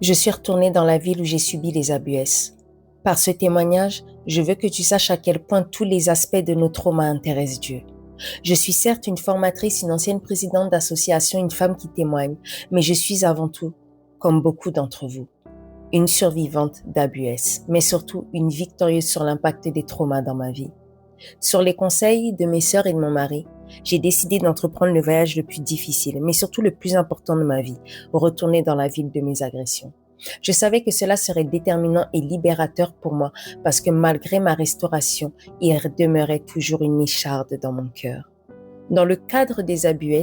Je suis retournée dans la ville où j'ai subi les abus. Par ce témoignage, je veux que tu saches à quel point tous les aspects de nos traumas intéressent Dieu. Je suis certes une formatrice, une ancienne présidente d'association, une femme qui témoigne, mais je suis avant tout, comme beaucoup d'entre vous, une survivante d'abus, mais surtout une victorieuse sur l'impact des traumas dans ma vie. Sur les conseils de mes sœurs et de mon mari, j'ai décidé d'entreprendre le voyage le plus difficile, mais surtout le plus important de ma vie, retourner dans la ville de mes agressions. Je savais que cela serait déterminant et libérateur pour moi parce que malgré ma restauration, il demeurait toujours une écharde dans mon cœur. Dans le cadre des abus,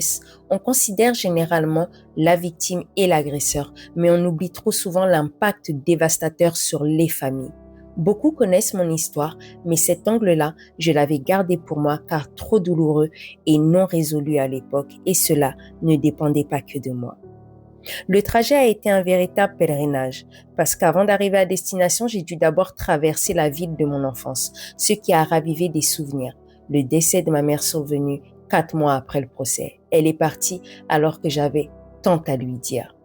on considère généralement la victime et l'agresseur, mais on oublie trop souvent l'impact dévastateur sur les familles. Beaucoup connaissent mon histoire, mais cet angle-là, je l'avais gardé pour moi car trop douloureux et non résolu à l'époque, et cela ne dépendait pas que de moi. Le trajet a été un véritable pèlerinage, parce qu'avant d'arriver à destination, j'ai dû d'abord traverser la ville de mon enfance, ce qui a ravivé des souvenirs. Le décès de ma mère survenu 4 mois après le procès. Elle est partie alors que j'avais tant à lui dire.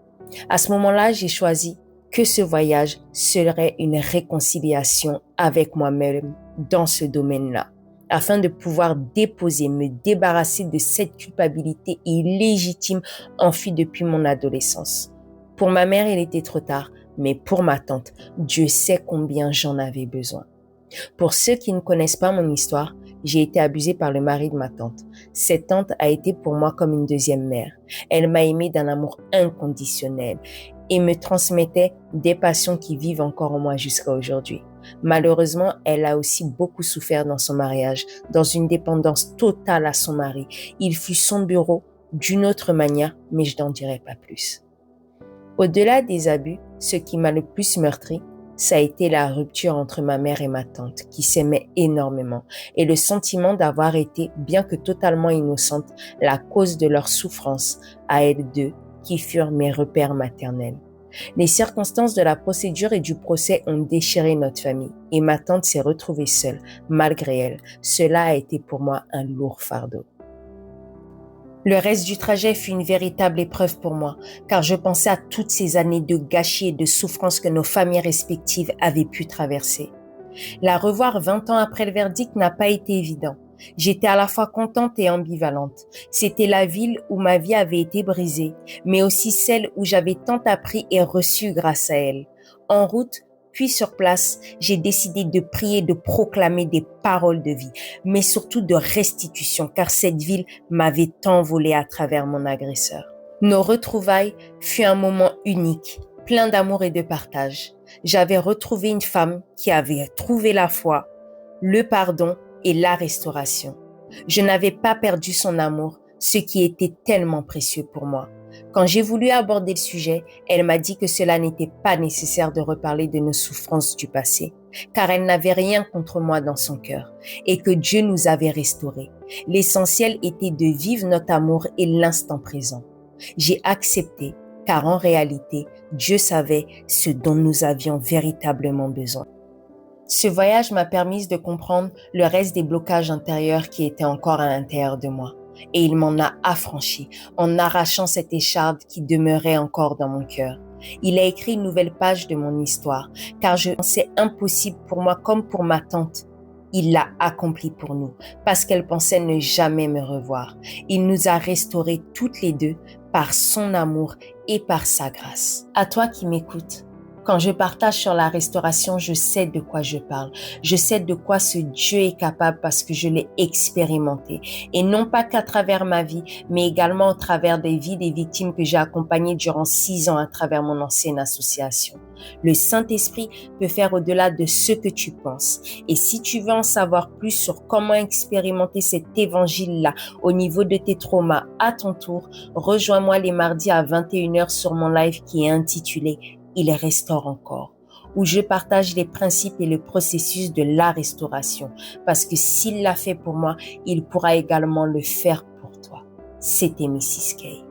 À ce moment-là, j'ai choisi que ce voyage serait une réconciliation avec moi-même dans ce domaine-là, afin de pouvoir me débarrasser de cette culpabilité illégitime enfuie depuis mon adolescence. Pour ma mère, il était trop tard, mais pour ma tante, Dieu sait combien j'en avais besoin. Pour ceux qui ne connaissent pas mon histoire, j'ai été abusée par le mari de ma tante. Cette tante a été pour moi comme une deuxième mère. Elle m'a aimée d'un amour inconditionnel et me transmettait des passions qui vivent encore en moi jusqu'à aujourd'hui. Malheureusement, elle a aussi beaucoup souffert dans son mariage, dans une dépendance totale à son mari. Il fut son bourreau d'une autre manière, mais je n'en dirai pas plus. Au-delà des abus, ce qui m'a le plus meurtri, ça a été la rupture entre ma mère et ma tante, qui s'aimaient énormément, et le sentiment d'avoir été, bien que totalement innocente, la cause de leur souffrance à elles deux, qui furent mes repères maternels. Les circonstances de la procédure et du procès ont déchiré notre famille, et ma tante s'est retrouvée seule, malgré elle. Cela a été pour moi un lourd fardeau. Le reste du trajet fut une véritable épreuve pour moi, car je pensais à toutes ces années de gâchis et de souffrances que nos familles respectives avaient pu traverser. La revoir 20 ans après le verdict n'a pas été évident. J'étais à la fois contente et ambivalente. C'était la ville où ma vie avait été brisée, mais aussi celle où j'avais tant appris et reçu grâce à elle. En route, puis sur place, j'ai décidé de prier, de proclamer des paroles de vie, mais surtout de restitution, car cette ville m'avait tant volé à travers mon agresseur. Nos retrouvailles fut un moment unique, plein d'amour et de partage. J'avais retrouvé une femme qui avait trouvé la foi, le pardon et la restauration. Je n'avais pas perdu son amour, ce qui était tellement précieux pour moi. Quand j'ai voulu aborder le sujet, elle m'a dit que cela n'était pas nécessaire de reparler de nos souffrances du passé, car elle n'avait rien contre moi dans son cœur et que Dieu nous avait restaurés. L'essentiel était de vivre notre amour et l'instant présent. J'ai accepté, car en réalité, Dieu savait ce dont nous avions véritablement besoin. Ce voyage m'a permis de comprendre le reste des blocages intérieurs qui étaient encore à l'intérieur de moi. Et il m'en a affranchi en arrachant cette écharde qui demeurait encore dans mon cœur. Il a écrit une nouvelle page de mon histoire, car je pensais impossible pour moi comme pour ma tante. Il l'a accompli pour nous, parce qu'elle pensait ne jamais me revoir. Il nous a restaurés toutes les deux par son amour et par sa grâce. À toi qui m'écoutes, quand je partage sur la restauration, je sais de quoi je parle. Je sais de quoi ce Dieu est capable parce que je l'ai expérimenté. Et non pas qu'à travers ma vie, mais également au travers des vies des victimes que j'ai accompagnées durant 6 ans à travers mon ancienne association. Le Saint-Esprit peut faire au-delà de ce que tu penses. Et si tu veux en savoir plus sur comment expérimenter cet évangile-là au niveau de tes traumas à ton tour, rejoins-moi les mardis à 21h sur mon live qui est intitulé Il restaure encore, où je partage les principes et le processus de la restauration, parce que s'il l'a fait pour moi, il pourra également le faire pour toi. C'était Mrs. K.